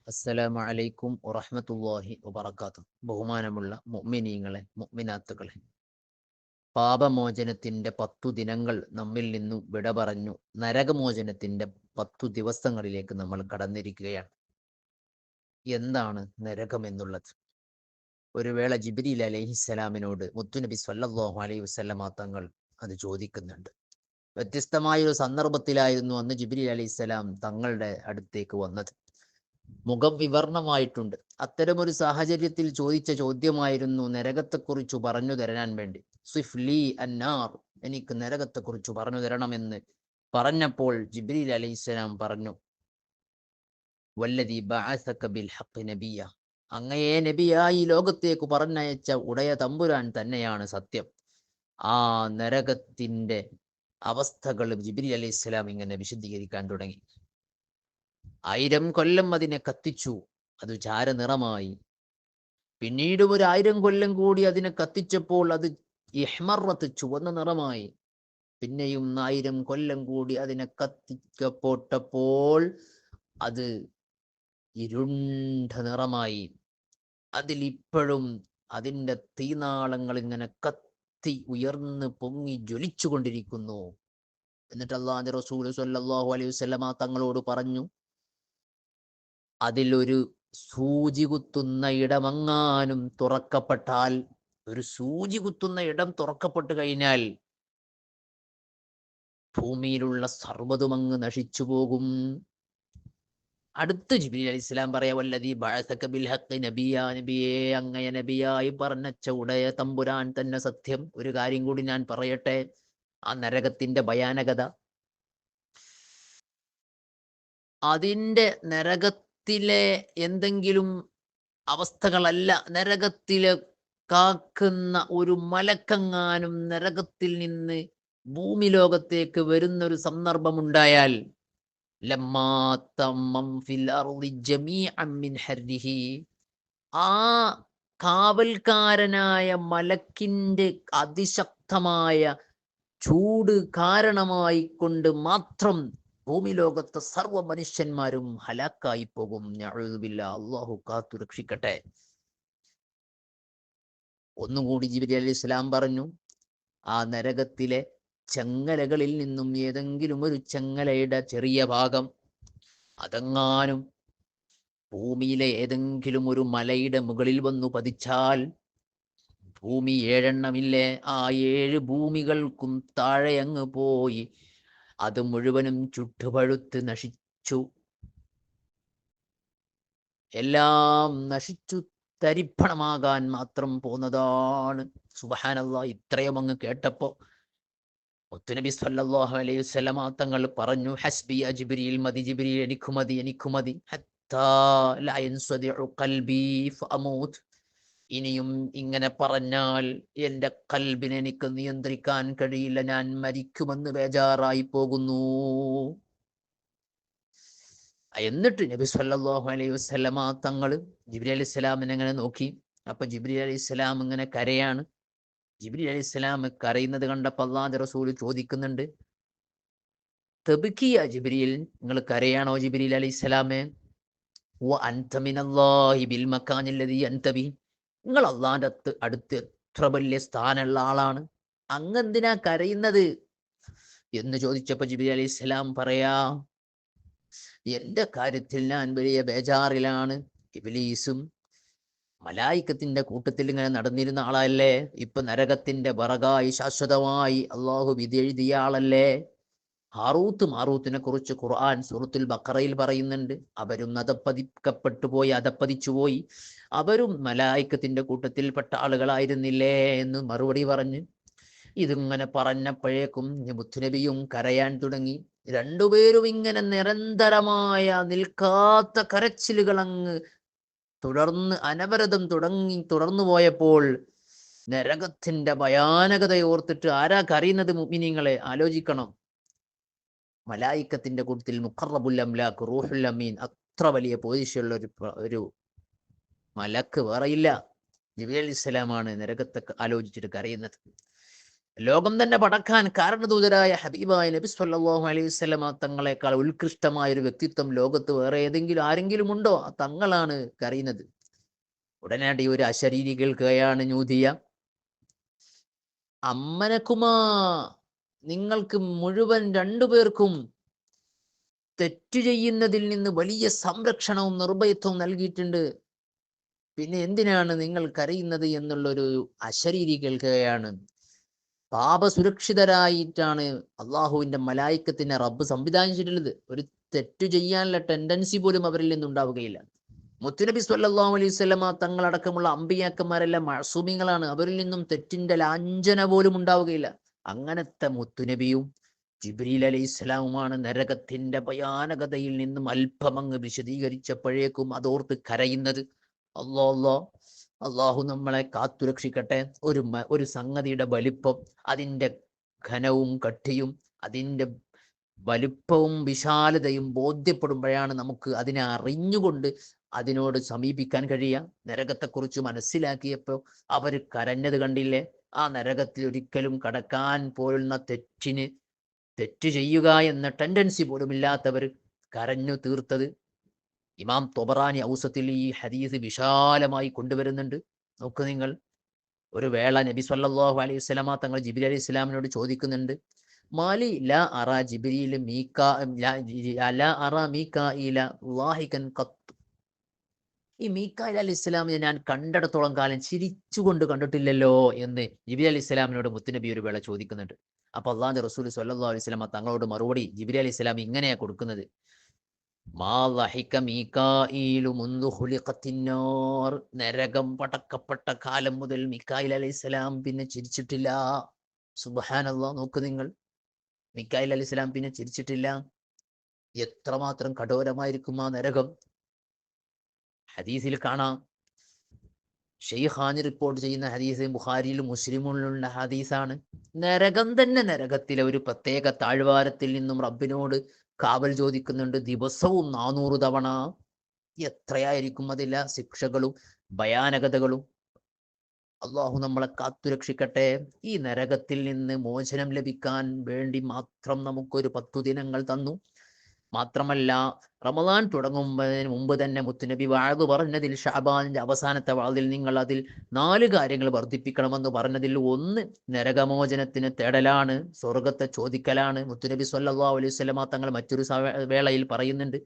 അസ്സലാമു അലൈക്കും വറഹ്മത്തുള്ളാഹി വബറകാതുഹു. ബഹുമാനമുള്ള മുഅ്മിനീങ്ങളെ, മുഅ്മിനാത്തുകളെ, പാപമോചനത്തിന്റെ 10 ദിനങ്ങൾ നമ്മിൽ നിന്നും വിട പറഞ്ഞു നരകമോചനത്തിന്റെ 10 ദിവസങ്ങളിലേക്ക് നമ്മൾ കടന്നിരിക്കുകയാണ്. എന്താണ് നരകം എന്നുള്ളത്? ഒരു വേള ജിബ്രീൽ അലൈഹിസ്സലാമിനോട് മുത്തുനബി സ്വല്ലല്ലാഹു അലൈഹി വസല്ലമ തങ്ങൾ അത് ചോദിക്കുന്നുണ്ട്. വ്യത്യസ്തമായ ഒരു സന്ദർഭത്തിലായിരുന്നു അന്ന് ജിബ്രീൽ അലൈഹിസ്സലാം തങ്ങളുടെ അടുത്തേക്ക് വന്നത്. മുഖം വിവർണമായിട്ടുണ്ട്. അത്തരമൊരു സാഹചര്യത്തിൽ ചോദിച്ച ചോദ്യമായിരുന്നു നരകത്തെക്കുറിച്ച് പറഞ്ഞു തരാൻ വേണ്ടി. സ്വിഫ്ലി അന്നാർ, എനിക്ക് നരകത്തെക്കുറിച്ച് പറഞ്ഞു തരണമെന്ന് പറഞ്ഞപ്പോൾ ജിബ്രീൽ അലൈഹിസ്സലാം പറഞ്ഞു, വല്ലദി ബഅസക ബിൽ ഹഖ് നബിയ, അങ്ങയെ നബിയായി ലോകത്തേക്ക് പറഞ്ഞയച്ച ഉടയ തമ്പുരാൻ തന്നെയാണ് സത്യം. ആ നരകത്തിന്റെ അവസ്ഥകൾ ജിബ്രീൽ അലൈഹിസ്സലാം ഇങ്ങനെ വിശദീകരിക്കാൻ തുടങ്ങി. 1000 കൊല്ലം അതിനെ കത്തിച്ചു, അത് ചാരനിറമായി. പിന്നീട് ഒരു 1000 കൊല്ലം കൂടി അതിനെ കത്തിച്ചപ്പോൾ അത് ഇഹ്മറത്ത്, ചുവന്ന നിറമായി. പിന്നെയും 1000 കൊല്ലം കൂടി അതിനെ കത്തിക്കപ്പെട്ടപ്പോൾ അത് ഇരുണ്ട നിറമായി. അതിലിപ്പോഴും അതിൻ്റെ തീനാളങ്ങൾ ഇങ്ങനെ കത്തി ഉയർന്ന് പൊങ്ങി ജ്വലിച്ചു കൊണ്ടിരിക്കുന്നു. എന്നിട്ട് അല്ലാഹുവിന്റെ റസൂൽ സ്വല്ലല്ലാഹു അലൈഹി വസല്ലമ തങ്ങളോട് പറഞ്ഞു, അതിലൊരു സൂചി കുത്തുന്ന ഇടമെങ്ങാനും തുറക്കപ്പെട്ടാൽ, ഒരു സൂചി കുത്തുന്ന ഇടം തുറക്കപ്പെട്ടു കഴിഞ്ഞാൽ ഭൂമിയിലുള്ള സർവ്വതുമങ്ങ് നശിച്ചു പോകും. അടുത്ത് ജിബ്രീൽ അലൈഹി സ്വലാം പറയാ, വല്ലദീ ബഅസക ബിൽ ഹഖ് നബിയാ, നബിയെ അങ്ങയെ നബിയായി പറഞ്ഞച്ച ഉടയ തമ്പുരാൻ തന്നെ സത്യം. ഒരു കാര്യം കൂടി ഞാൻ പറയട്ടെ, ആ നരകത്തിന്റെ ഭയാനകത. അതിന്റെ നരകത്തിലെ എന്തെങ്കിലും അവസ്ഥകളല്ല, നരകത്തിലെ കാക്കുന്ന ഒരു മലക്കെങ്ങാനും നരകത്തിൽ നിന്ന് ഭൂമി ലോകത്തേക്ക് വരുന്നൊരു സന്ദർഭമുണ്ടായാൽ, ലമ്മാ തമ്മം ഫിൽ അർളി ജമീഅൻ മിൻ ഹർരിഹി, ആ കാവൽക്കാരനായ മലക്കിന്റെ അതിശക്തമായ ചൂട് കാരണമായി കൊണ്ട് മാത്രം ഭൂമി ലോകത്തെ സർവ്വ മനുഷ്യന്മാരും ഹലാക്കായി പോകും. നഊദു ബില്ലാഹ്, അല്ലാഹു കാത്തു രക്ഷിക്കട്ടെ. ഒന്നുകൂടി ജിബ്രീൽ അലൈഹി സ്വലാം പറഞ്ഞു, ആ നരകത്തിലെ ചങ്ങലകളിൽ നിന്നും ഏതെങ്കിലും ഒരു ചങ്ങലയുടെ ചെറിയ ഭാഗം അതെങ്ങാനും ഭൂമിയിലെ ഏതെങ്കിലും ഒരു മലയുടെ മുകളിൽ വന്നു പതിച്ചാൽ, ഭൂമി 7 എണ്ണമില്ലേ, ആ 7 ഭൂമികൾക്കും താഴെ അങ്ങ് പോയി അത് മുഴുവനും ചുട്ടുപഴുത്ത് നശിച്ചു, എല്ലാം നശിച്ചു തരിപ്പണമാകാൻ മാത്രം പോന്നതാണ്. സുബ്ഹാനല്ലാഹ്. ഇത്രയും അങ്ങ് കേട്ടപ്പോ മുത്തുനബി സല്ലല്ലാഹു അലൈഹി വസല്ലമ തങ്ങൾ പറഞ്ഞു, ഹസ്ബിയ ജിബ്രീൽ, മതി ജിബ്രീൽ, എനിക്ക് മതി, എനിക്ക് മതി. ഹത്താ ലാ യൻസദിഉ ഖൽബി ഫഅമൂത്, ഇനിയും ഇങ്ങനെ പറഞ്ഞാൽ എൻ്റെ കൽബിനെ എനിക്ക് നിയന്ത്രിക്കാൻ കഴിയില്ല, ഞാൻ മരിക്കുമെന്ന് ബേജാറായി പോകുന്നു. എന്നിട്ട് നബി സല്ലല്ലാഹു അലൈഹി വസല്ലമ തങ്ങൾ ജിബ്രീൽ അലൈഹി സ്വലാമിനെ അങ്ങനെ നോക്കി. അപ്പൊ ജിബ്രീൽ അലൈഹി സ്വലാം ഇങ്ങനെ കരയാണ്. ജിബ്രീൽ അലൈഹി സ്വലാം കരയുന്നത് കണ്ടപ്പോൾ അല്ലാഹുവിന്റെ റസൂൽ ചോദിക്കുന്നുണ്ട്, തബ്കിയ ജിബ്രീൽ, നിങ്ങൾ കരയാണോ ജിബ്രീൽ അലൈഹി സ്വലാമേ? വ അൻത മിനല്ലാഹി ബിൽ മക്കാനിൽ ലദീ അൻത ബി, നിങ്ങൾ അള്ളാന്റെ അടുത്ത് എത്ര വലിയ സ്ഥാനമുള്ള ആളാണ്, അങ്ങ് എന്തിനാ കരയുന്നത് എന്ന് ചോദിച്ചപ്പോ ജിബ്രീൽ അലൈഹി സ്വലാം പറയാ, എന്റെ കാര്യത്തിൽ ഞാൻ വലിയ ബേജാറിലാണ്. ഇബ്ലീസും മലായിക്കത്തിന്റെ കൂട്ടത്തിൽ ഇങ്ങനെ നടന്നിരുന്ന ആളല്ലേ, ഇപ്പൊ നരകത്തിന്റെ വിറകായി ശാശ്വതമായി അള്ളാഹു വിധി എഴുതിയ ആളല്ലേ. ഹാറൂത്ത് മാറൂത്തിനെ കുറിച്ച് ഖുർആൻ സൂറത്തുൽ ബഖറയിൽ പറയുന്നുണ്ട്. അവരും അതപ്പതിച്ചുപോയി, അവരും മലായിക്കത്തിന്റെ കൂട്ടത്തിൽപ്പെട്ട ആളുകളായിരുന്നില്ലേ എന്ന് മറുപടി പറഞ്ഞ്, ഇതിങ്ങനെ പറഞ്ഞപ്പോഴേക്കും മുത്തുനബിയും കരയാൻ തുടങ്ങി. രണ്ടുപേരും ഇങ്ങനെ നിരന്തരമായ നിൽക്കാത്ത കരച്ചിലുകൾ അങ്ങ് തുടർന്ന് അനവരതം തുടർന്നു പോയപ്പോൾ നരകത്തിന്റെ ഭയാനകത ഓർത്തിട്ട് ആരാ കരയുന്നത്? മുഅ്മിനീങ്ങളെ ആലോചിക്കണം. മലായിക്കത്തിന്റെ കൂട്ടത്തിൽ മുഖറബുൽ അംലാക്ക് റൂഹുൽ അമീൻ, അത്ര വലിയ പൊസിഷനുള്ള ഒരു മലക്ക് വേറെയില്ല. ജിബ്രീൽ അലൈഹിസ്സലാമാണ് നരകത്തെ ആലോചിച്ചിട്ട് കരയുന്നത്. ലോകം തന്നെ പടക്കാൻ കാരണദൂതരായ ഹബീബായ നബി സല്ലല്ലാഹു അലൈഹി വസല്ലമ തങ്ങളെക്കാൾ ഉത്കൃഷ്ടമായ ഒരു വ്യക്തിത്വം ലോകത്ത് വേറെ ഏതെങ്കിലും ആരെങ്കിലും ഉണ്ടോ? ആ തങ്ങളാണ് കരയുന്നത്. ഉടനടി ഒരു അശരീരി കേൾക്കുകയാണ് നൂദിയ, അമ്മനക്കുമാ, നിങ്ങൾക്ക് മുഴുവൻ രണ്ടുപേർക്കും തെറ്റു ചെയ്യുന്നതിൽ നിന്ന് വലിയ സംരക്ഷണവും നിർഭയത്വവും നൽകിയിട്ടുണ്ട്. പിന്നെ എന്തിനാണ് നിങ്ങൾ കരയുന്നത് എന്നുള്ളൊരു അശരീരി കേൾക്കുകയാണ്. പാപസുരക്ഷിതരായിട്ടാണ് അള്ളാഹുവിന്റെ മലായിക്കത്തിനെ റബ്ബ് സംവിധാനിച്ചിട്ടുള്ളത്. ഒരു തെറ്റു ചെയ്യാനുള്ള ടെൻഡൻസി പോലും അവരിൽ നിന്നുണ്ടാവുകയില്ല. മുത്തുനബി സ്വല്ലല്ലാഹു അലൈഹി വസല്ലമ തങ്ങളടക്കമുള്ള അമ്പിയാക്കന്മാരെല്ലാം മഅസൂമിങ്ങളാണ്. അവരിൽ നിന്നും തെറ്റിന്റെ ലാഞ്ചന പോലും ഉണ്ടാവുകയില്ല. അങ്ങനത്തെ മുത്തുനബിയും ജിബ്രീൽ അലൈഹി ഇസ്ലാമുമാണ് നരകത്തിന്റെ ഭയാനകതയിൽ നിന്നും അല്പമങ്ങ് വിശദീകരിച്ചപ്പോഴേക്കും അതോർത്ത് കരയുന്നത്. അല്ലാ, അള്ളാഹു നമ്മളെ കാത്തുരക്ഷിക്കട്ടെ. ഒരു സംഗതിയുടെ വലിപ്പം, അതിൻ്റെ ഘനവും കട്ടിയും, അതിൻ്റെ വലുപ്പവും വിശാലതയും ബോധ്യപ്പെടുമ്പോഴാണ് നമുക്ക് അതിനെ അറിഞ്ഞുകൊണ്ട് അതിനോട് സമീപിക്കാൻ കഴിയുക. നരകത്തെക്കുറിച്ച് മനസ്സിലാക്കിയപ്പോൾ അവർ കരഞ്ഞത് കണ്ടില്ലേ? ആ നരകത്തിൽ ഒരിക്കലും കടക്കാൻ പോലുന്ന തെറ്റ് ചെയ്യുക എന്ന ടെൻഡൻസി പോലും ഇല്ലാത്തവർ കരഞ്ഞു തീർത്തത്. ഇമാം തൊബറാനി ഔസത്തിൽ ഈ ഹദീസ് വിശാലമായി കൊണ്ടുവരുന്നുണ്ട്. നോക്ക് നിങ്ങൾ, ഒരു വേള നബി സല്ലല്ലാഹു അലൈഹി വസല്ലമ തങ്ങൾ ജിബ്രീൽ അലൈഹി ഇസ്ലാമിനോട് ചോദിക്കുന്നുണ്ട്, മാലി ലാ അറ ജിബ്രീൽ ലാ അറ മീകായില ളാഹികൻ ഖത്ത്. ഈ മീകായിൽ അലൈഹി ഇസ്ലാമിനെ ഞാൻ കണ്ടിടത്തോളം കാലം ചിരിച്ചുകൊണ്ട് കണ്ടിട്ടില്ലല്ലോ എന്ന് ജിബ്രീൽ അലൈഹി ഇസ്ലാമിനോട് മുത്തുനബി ഒരു വേള ചോദിക്കുന്നുണ്ട്. അപ്പൊ അള്ളാഹുവിന്റെ റസൂൽ സല്ലല്ലാഹു അലൈഹി വസല്ലമ തങ്ങളോട് മറുപടി ജിബ്രീൽ അലൈഹി ഇസ്ലാം ഇങ്ങനെയാ കൊടുക്കുന്നത്, നരകം പടക്കപ്പെട്ട കാലം മുതൽ മിക്കായിൽ അലൈഹിസ്സലാം പിന്നെ ചിരിച്ചിട്ടില്ല. സുബ്ഹാനല്ലാഹ്, നോക്ക് നിങ്ങൾ, മിക്കായിൽ അലൈഹിസ്സലാം പിന്നെ ചിരിച്ചിട്ടില്ല. എത്രമാത്രം കഠോരമായിരിക്കും ആ നരകം. ഹദീസിൽ കാണാം, ഷെയ്ഖാനി റിപ്പോർട്ട് ചെയ്യുന്ന ഹദീസ് ബുഖാരിയിലും മുസ്ലിമിലുള്ള ഹദീസാണ്. നരകം തന്നെ നരകത്തിലെ ഒരു പ്രത്യേക താഴ്വാരത്തിൽ നിന്നും റബ്ബിനോട് കാവൽ ചോദിക്കുന്നുണ്ട് ദിവസവും 400 തവണ. എത്രയായിരിക്കും അതില്ല ശിക്ഷകളും ഭയാനകതകളും. അള്ളാഹു നമ്മളെ കാത്തുരക്ഷിക്കട്ടെ. ഈ നരകത്തിൽ നിന്ന് മോചനം ലഭിക്കാൻ വേണ്ടി മാത്രം നമുക്കൊരു 10 ദിനങ്ങൾ തന്നു. മാത്രമല്ല, റമദാൻ തുടങ്ങുന്നതിന് മുമ്പ് തന്നെ മുത്തുനബി വാഴ് പറഞ്ഞതിൽ, ഷഅബാനിന്റെ അവസാനത്തെ വാതിൽ നിങ്ങൾ അതിൽ 4 കാര്യങ്ങൾ വർദ്ധിപ്പിക്കണമെന്ന് പറഞ്ഞതിൽ ഒന്ന് നരകമോചനത്തിന് തേടലാണ്, സ്വർഗത്തെ ചോദിക്കലാണ്. മുത്തുനബി സ്വല്ലല്ലാഹു അലൈഹി വസല്ലമ തങ്ങൾ മറ്റൊരു വേളയിൽ പറയുന്നുണ്ട്,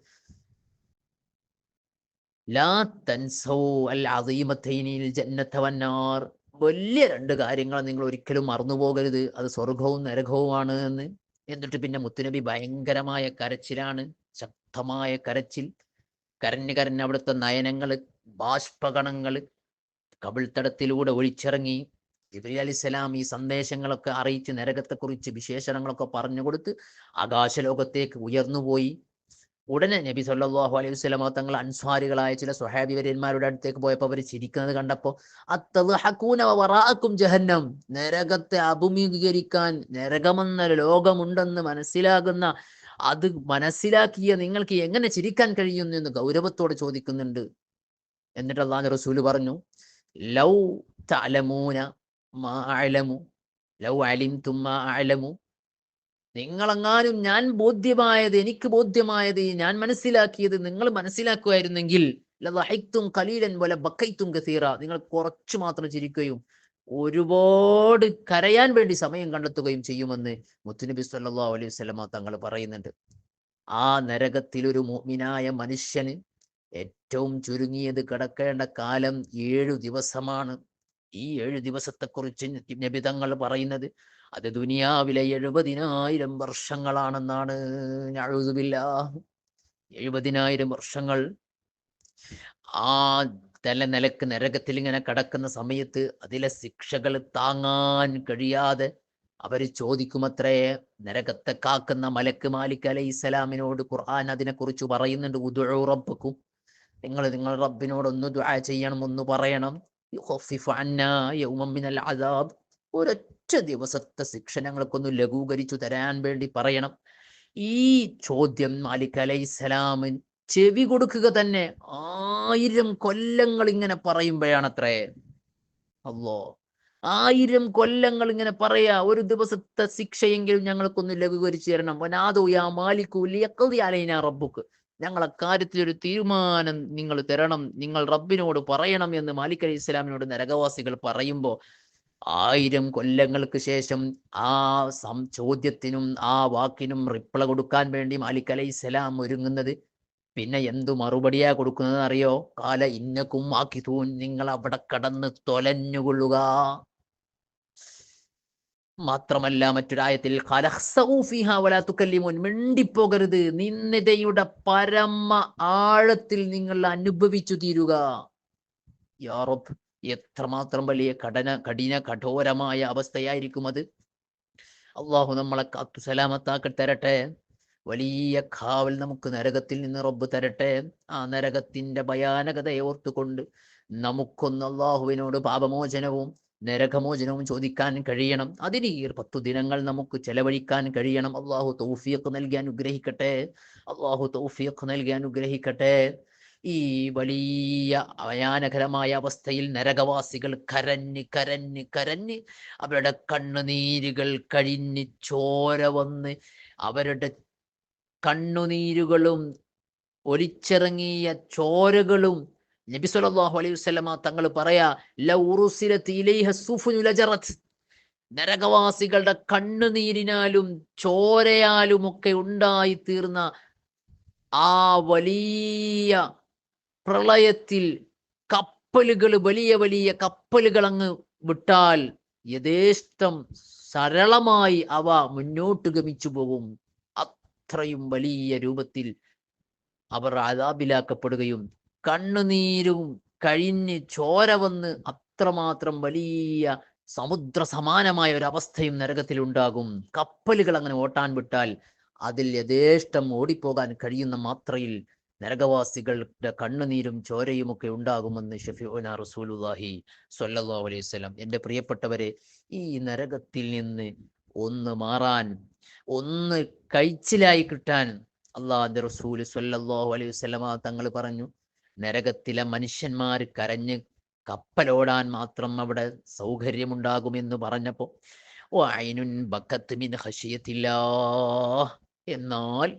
ലാ തൻസൗ അൽ അസീമത്തൈനിൽ ജന്നത വന്നാർ. വലിയ 2 കാര്യങ്ങൾ നിങ്ങൾ ഒരിക്കലും മറന്നുപോകരുത്, അത് സ്വർഗവും നരകവുമാണ് എന്ന്. എന്നിട്ട് പിന്നെ മുത്തുനബി ഭയങ്കരമായ കരച്ചിലാണ്, ശക്തമായ കരച്ചിൽ. കരഞ്ഞ് അവിടുത്തെ നയനങ്ങള്, ബാഷ്പകണങ്ങള് കവിൾത്തടത്തിലൂടെ ഒഴിച്ചിറങ്ങി. ജിബ്രീൽ അലൈഹിസ്സലാം ഈ സന്ദേശങ്ങളൊക്കെ അറിയിച്ച് നരകത്തെക്കുറിച്ച് വിശേഷണങ്ങളൊക്കെ പറഞ്ഞു കൊടുത്ത് ആകാശലോകത്തേക്ക് ഉയർന്നുപോയി. ഉടനെ നബി സല്ലല്ലാഹു അലൈഹി വസല്ലമ തങ്ങൾ അൻസ്വാരികളായ ചില സ്വഹാബിവര്യന്മാരുടെ അടുത്തേക്ക് പോയപ്പോൾ അവർ ചിരിക്കുന്നത് കണ്ടപ്പോൾ, അത്തദ്ഹഖൂന വറാഅക്കും ജഹന്നം, നരകത്തെ അഭിമുഖീകരിക്കാൻ നരകമെന്ന ലോകമുണ്ടെന്ന് അത് മനസ്സിലാക്കിയ നിങ്ങൾക്ക് എങ്ങനെ ചിരിക്കാൻ കഴിയുന്നു എന്ന് ഗൗരവത്തോടെ ചോദിക്കുന്നുണ്ട്. എന്നിട്ട് അല്ലാഹുവിന്റെ റസൂൽ പറഞ്ഞു, ലൗ തഅലമൂന മാ അഅലമു ലൗ അലിംതും മാ അഅലമു, നിങ്ങളെങ്ങാനും എനിക്ക് ബോധ്യമായത്, ഞാൻ മനസ്സിലാക്കിയത് നിങ്ങൾ മനസ്സിലാക്കുമായിരുന്നെങ്കിൽ, ലളഹിക്തും ഖലീലൻ വല ബക്കൈതും കസീറ, നിങ്ങൾ കുറച്ചു മാത്രം ചിരിക്കുകയും ഒരുപാട് കരയാൻ വേണ്ടി സമയം കണ്ടെത്തുകയും ചെയ്യുമെന്ന് മുത്തുനബി സല്ലല്ലാഹു അലൈഹി വസല്ലമ തങ്ങൾ പറയുന്നുണ്ട്. ആ നരകത്തിൽ ഒരു മുഅ്മിനായ മനുഷ്യന് ഏറ്റവും ചുരുങ്ങിയത് കിടക്കേണ്ട കാലം 7 ദിവസമാണ്. ഈ 7 ദിവസത്തെക്കുറിച്ച് നബി തങ്ങൾ പറയുന്നത്, അത് ദുനിയാവിലെ 70,000 വർഷങ്ങളാണെന്നാണ്. നഅൂദുബില്ലാഹ്, 70,000 വർഷങ്ങൾ. ആ നിലക്ക് നരകത്തിൽ ഇങ്ങനെ കിടക്കുന്ന സമയത്ത് അതിലെ ശിക്ഷകൾ താങ്ങാൻ കഴിയാതെ അവര് ചോദിക്കുമത്രേ. നരകത്തെ കാക്കുന്ന മലക്ക് മാലിക് അലൈഹിസ്സലാമിനോട് ഖുർആൻ അതിനെക്കുറിച്ച് പറയുന്നുണ്ട്, ഉദ്ഉ റബ്ബക്കും, നിങ്ങൾ റബ്ബിനോട് ഒന്ന് ദുആ ചെയ്യണം, ഒന്ന് പറയണം, യുഖഫിഫു അന്നാ യൗമൻ മിനൽ അദാബ്, ഒരൊറ്റ ദിവസത്തെ ശിക്ഷ ഞങ്ങൾക്കൊന്ന് ലഘൂകരിച്ചു തരാൻ വേണ്ടി പറയണം. ഈ ചോദ്യം മാലിക് അലൈഹിസ്സലാമിൻ ചെവി കൊടുക്കുക തന്നെ 1000 കൊല്ലങ്ങൾ ഇങ്ങനെ പറയുമ്പോഴാണത്രേ. അല്ലോ, 1000 കൊല്ലങ്ങൾ ഇങ്ങനെ പറയാ, ഒരു ദിവസത്തെ ശിക്ഷയെങ്കിലും ഞങ്ങൾക്കൊന്ന് ലഘൂകരിച്ചു തരണം. വനാദു യാ മാലികു ലിയഖ്ദി അലൈനാ റബ്ബുക്ക്, ഞങ്ങളെ കാര്യത്തിൽ ഒരു തീരുമാനം നിങ്ങൾ തരണം, നിങ്ങൾ റബ്ബിനോട് പറയണം എന്ന് മാലിക് അലൈഹി ഇസ്ലാമിനോട് നരകവാസികൾ പറയുമ്പോൾ 1000 കൊല്ലങ്ങൾക്ക് ശേഷം ആ ചോദ്യത്തിനും ആ വാക്കിനും റിപ്ലൈ കൊടുക്കാൻ വേണ്ടി മാലിക് അലൈഹി സ്വലാം ഒരുങ്ങുന്നത് പിന്നെ എന്തു മറുപടിയാ കൊടുക്കുന്നത് അറിയോ? കാല ഇന്നക്കും ആക്കിതൂൻ, നിങ്ങൾ അവിടെ കടന്ന് തൊലഞ്ഞുകൊള്ളുക. മാത്രമല്ല മറ്റൊരായത്തിൽ മിണ്ടിപ്പോകരുത്, നിന്ദതയുടെ പരമ ആഴത്തിൽ നിങ്ങൾ അനുഭവിച്ചു തീരുക. യാ റബ്ബ്, എത്രമാത്രം വലിയ കഠിന കഠോരമായ അവസ്ഥയായിരിക്കും അത്. അള്ളാഹു നമ്മളെ കാത്തു സലാമത്താക്കി തരട്ടെ. വലിയ കാവൽ നമുക്ക് നരകത്തിൽ നിന്ന് റബ്ബ് തരട്ടെ. ആ നരകത്തിന്റെ ഭയാനകതയെ ഓർത്തുകൊണ്ട് നമുക്കൊന്ന് അള്ളാഹുവിനോട് പാപമോചനവും നരകമോചനവും ചോദിക്കാൻ കഴിയണം. അതിന് ഈ 10 ദിനങ്ങൾ നമുക്ക് ചെലവഴിക്കാൻ കഴിയണം. അള്ളാഹു തൗഫീഖ് നൽകി അനുഗ്രഹിക്കട്ടെ. അള്ളാഹു തൗഫീഖ് നൽകി അനുഗ്രഹിക്കട്ടെ. ഈ വലിയ ഭയാനകരമായ അവസ്ഥയിൽ നരകവാസികൾ കരഞ്ഞ് കരഞ്ഞ് കരഞ്ഞ് അവരുടെ കണ്ണുനീരുകൾ കഴിഞ്ഞ് ചോര വന്ന് അവരുടെ കണ്ണുനീരുകളും ഒലിച്ചിറങ്ങിയ ചോരകളും നബി സല്ലല്ലാഹു അലൈഹി വസല്ലമ തങ്ങൾ പറയാ, ലൗ ഉർസിലത് ഇലൈഹ സുഫുനു ലജറത്, നരകവാസികളുടെ കണ്ണുനീരിനാലും ചോരയാലും ഒക്കെ ഉണ്ടായി തീർന്ന ആ വലിയ പ്രളയത്തിൽ കപ്പലുകൾ, വലിയ വലിയ കപ്പലുകൾ അങ്ങ് വിട്ടാൽ യഥേഷ്ടം സരളമായി അവ മുന്നോട്ട് ഗമിച്ചു പോകും. അത്രയും വലിയ രൂപത്തിൽ അവർ അദാബിലാക്കപ്പെടുകയും കണ്ണുനീരും കഴിഞ്ഞ് ചോര വന്ന് അത്രമാത്രം വലിയ സമുദ്ര സമാനമായ ഒരു അവസ്ഥയും നരകത്തിൽ ഉണ്ടാകും. കപ്പലുകൾ അങ്ങനെ ഓട്ടാൻ വിട്ടാൽ അതിൽ യഥേഷ്ടം ഓടിപ്പോകാൻ കഴിയുന്ന മാത്രയിൽ നരകവാസികളുടെ കണ്ണുനീരും ചോരയും ഒക്കെ ഉണ്ടാകുമെന്ന് ഷഫീഉനാ റസൂലുള്ളാഹി സ്വല്ലല്ലാഹു അലൈഹി വസല്ലം. എൻ്റെ പ്രിയപ്പെട്ടവരെ, ഈ നരകത്തിൽ നിന്ന് ഒന്ന് മാറാൻ, ഒന്ന് കഴിച്ചിലായി കിട്ടാൻ അള്ളാഹുവിന്റെ റസൂൽ സ്വല്ലല്ലാഹു അലൈഹി വസല്ലമ തങ്ങൾ പറഞ്ഞു, നരകത്തിലെ മനുഷ്യന്മാർ കരഞ്ഞ് കപ്പലോടാൻ മാത്രം അവിടെ സൗകര്യമുണ്ടാകുമെന്ന് പറഞ്ഞപ്പോൾ എന്നാൽ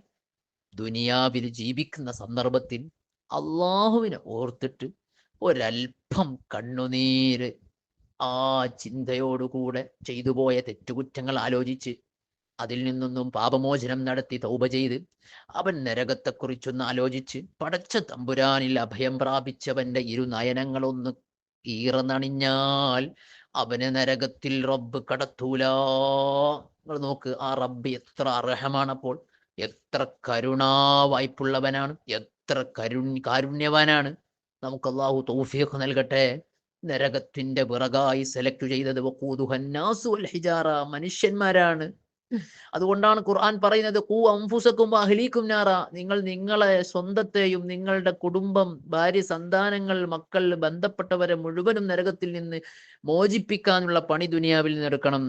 ദുനിയാവിൽ ജീവിക്കുന്ന സന്ദർഭത്തിൽ അള്ളാഹുവിനെ ഓർത്തിട്ട് ഒരൽപ്പം കണ്ണുനീര് ആ ചിന്തയോടുകൂടെ ചെയ്തു പോയ തെറ്റുകുറ്റങ്ങൾ ആലോചിച്ച് അതിൽ നിന്നൊന്നും പാപമോചനം നടത്തി തൗബ ചെയ്ത് അവൻ നരകത്തെക്കുറിച്ചൊന്ന് ആലോചിച്ച് പടച്ച തമ്പുരാനിൽ അഭയം പ്രാപിച്ചവന്റെ ഇരുനയനങ്ങളൊന്ന് ഈറനണിഞ്ഞാൽ അവന് നരകത്തിൽ റബ്ബ് കടത്തൂല. നിങ്ങൾ നോക്ക്, ആ റബ്ബ് എത്ര അർഹമാണപ്പോൾ, എത്ര കരുണാവായ്പുള്ളവനാണ്, എത്ര കാരുണ്യവാനാണ്. നമുക്ക് അല്ലാഹു തൗഫീഖ് നൽകട്ടെ. നരകത്തിന്റെ വിറകായി സെലക്ട് ചെയ്തത് വഖൂദുഹന്നാസു വൽ ഹിജാറ, മനുഷ്യന്മാരാണ്. അതുകൊണ്ടാണ് ഖുർആൻ പറയുന്നത് ഖൂ അൻഫുസകും വഅഹ്ലീകും നാറ, നിങ്ങൾ നിങ്ങളെ സ്വന്തത്തെയും നിങ്ങളുടെ കുടുംബം, ഭാര്യ, സന്താനങ്ങൾ, മക്കൾ, ബന്ധപ്പെട്ടവരെ മുഴുവനും നരകത്തിൽ നിന്ന് മോചിപ്പിക്കാനുള്ള പണി ദുനിയാവിൽ നിന്നെടുക്കണം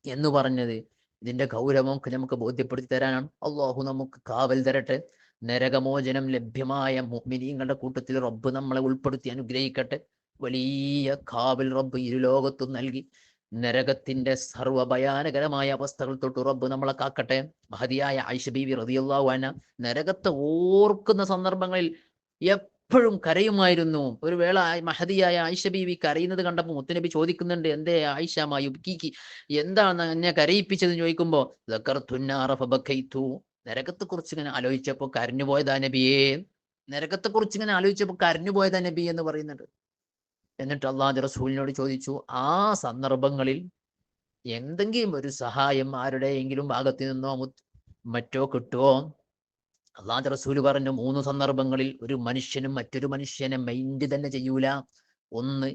എന്ന് പറഞ്ഞത് ഇതിന്റെ ഗൗരവമൊക്കെ നമുക്ക് ബോധ്യപ്പെടുത്തി തരാനാണ്. അള്ളാഹു നമുക്ക് കാവൽ തരട്ടെ. നരകമോചനം ലഭ്യമായ മുഅ്മിനീങ്ങളുടെ കൂട്ടത്തിൽ റബ്ബ് നമ്മളെ ഉൾപ്പെടുത്തി അനുഗ്രഹിക്കട്ടെ. വലിയ കാവൽ റബ്ബ് ഇരുലോകത്തും നൽകി നരകത്തിന്റെ സർവ്വഭയാനകരമായ അവസ്ഥകൾ തൊട്ട് റബ്ബ് നമ്മളെ കാക്കട്ടെ. മഹതിയായ ആയിഷ ബീവി റളിയല്ലാഹു അൻഹ നരകത്തെ ഓർക്കുന്ന സന്ദർഭങ്ങളിൽ എപ്പോഴും കരയുമായിരുന്നു. ഒരു വേള മഹതിയായ ആയിഷ ബീവി കരയുന്നത് കണ്ടപ്പോൾ മുത്തുനബി ചോദിക്കുന്നുണ്ട്, എന്തേ ആയിഷ മായുബ്കിക്ക്, എന്താണ് എന്നെ കരയിപ്പിച്ചതെന്ന് ചോദിക്കുമ്പോൾ നരകത്തെ കുറിച്ച് ഇങ്ങനെ ആലോചിച്ചപ്പോൾ കരഞ്ഞുപോയതാ നബിയേ, നരകത്തെ കുറിച്ച് ഇങ്ങനെ ആലോചിച്ചപ്പോൾ കരഞ്ഞുപോയതാ നബി എന്ന് പറയുന്നുണ്ട്. എന്നിട്ട് അള്ളാഹുവിന്റെ റസൂലിനോട് ചോദിച്ചു, ആ സന്ദർഭങ്ങളിൽ എന്തെങ്കിലും ഒരു സഹായം ആരുടെയെങ്കിലും ഭാഗത്ത് നിന്നോ മറ്റോ കിട്ടുമോ? അള്ളാഹുവിന്റെ റസൂല് പറഞ്ഞു, 3 സന്ദർഭങ്ങളിൽ ഒരു മനുഷ്യനും മറ്റൊരു മനുഷ്യനെ മൈൻഡ് തന്നെ ചെയ്യൂല. ഒന്ന്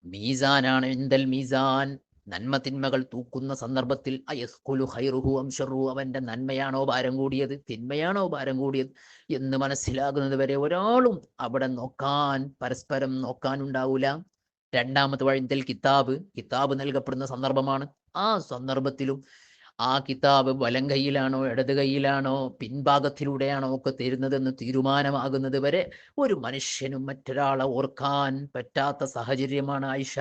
മീസാനാണ്, ഇൻദൽ മീസാൻ, നന്മ തിന്മകൾ തൂക്കുന്ന സന്ദർഭത്തിൽ അയസ്കുലു ഖൈറുഹു അം ശർറുഹു, അവന്റെ നന്മയാണോ ഭാരം കൂടിയത് തിന്മയാണോ ഭാരം കൂടിയത് എന്ന് മനസ്സിലാകുന്നത് വരെ ഒരാളും അവിടെ പരസ്പരം നോക്കാനുണ്ടാവൂല. രണ്ടാമത്തെ വഴിന്തൽ കിതാബ് നൽകപ്പെടുന്ന സന്ദർഭമാണ്. ആ സന്ദർഭത്തിലും ആ കിതാബ് വലം കൈയിലാണോ ഇടത് കൈയിലാണോ പിൻഭാഗത്തിലൂടെയാണോ ഒക്കെ തരുന്നതെന്ന് തീരുമാനമാകുന്നത് വരെ ഒരു മനുഷ്യനും മറ്റൊരാളെ ഓർക്കാൻ പറ്റാത്ത സാഹചര്യമാണ് ആയിഷ.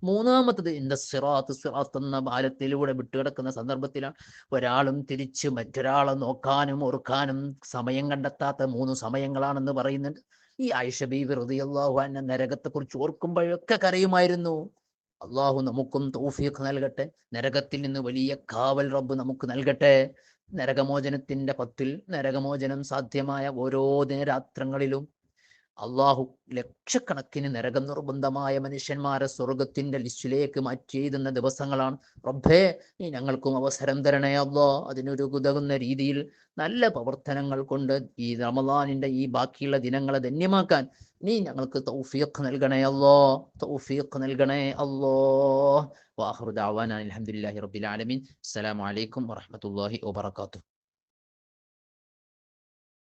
മൂന്നാമത്തത് സിറാത്ത് എന്ന പാലത്തിലൂടെ വിട്ടുകിടക്കുന്ന സന്ദർഭത്തിലാണ് ഒരാളും തിരിച്ച് മറ്റൊരാളെ നോക്കാനും ഓർക്കാനും സമയം കണ്ടെത്താത്ത 3 സമയങ്ങളാണെന്ന് പറയുന്നുണ്ട്. ഈ ആയിഷ ബീവി റളിയല്ലാഹു അൻഹ നരകത്തെക്കുറിച്ച് ഓർക്കുമ്പോഴൊക്കെ കരയുമായിരുന്നു. അള്ളാഹു നമുക്കും തൗഫീഖ് നൽകട്ടെ. നരകത്തിൽ നിന്ന് വലിയ കാവൽ റബ്ബ് നമുക്ക് നൽകട്ടെ. നരകമോചനത്തിന്റെ പത്തിൽ നരകമോചനം സാധ്യമായ ഓരോ ദിനരാത്രങ്ങളിലും അള്ളാഹു ലക്ഷക്കണക്കിന് നരകം നിർബന്ധമായ മനുഷ്യന്മാരെ സ്വർഗത്തിന്റെ ലിസ്റ്റിലേക്ക് മാറ്റി എഴുതുന്ന ദിവസങ്ങളാണ്. റബ്ബേ, നീ ഞങ്ങൾക്കും അവസരം തരണേ അല്ലാ. അതിനൊരു ഉതകുന്ന രീതിയിൽ നല്ല പ്രവർത്തനങ്ങൾ കൊണ്ട് ഈ റമദാനിന്റെ ഈ ബാക്കിയുള്ള ദിനങ്ങളെ ധന്യമാക്കാൻ നീ ഞങ്ങൾക്ക് തൗഫീഖ് നൽകണേ അല്ലാ. തൗഫീഖ് നൽകണേ അല്ലാ. വാഖിറു ദഅവാനാ അൽഹംദുലില്ലാഹി റബ്ബിൽ ആലമീൻ. അസ്സലാമു അലൈക്കും വറഹ്മത്തുള്ളാഹി വബറകാതുഹു.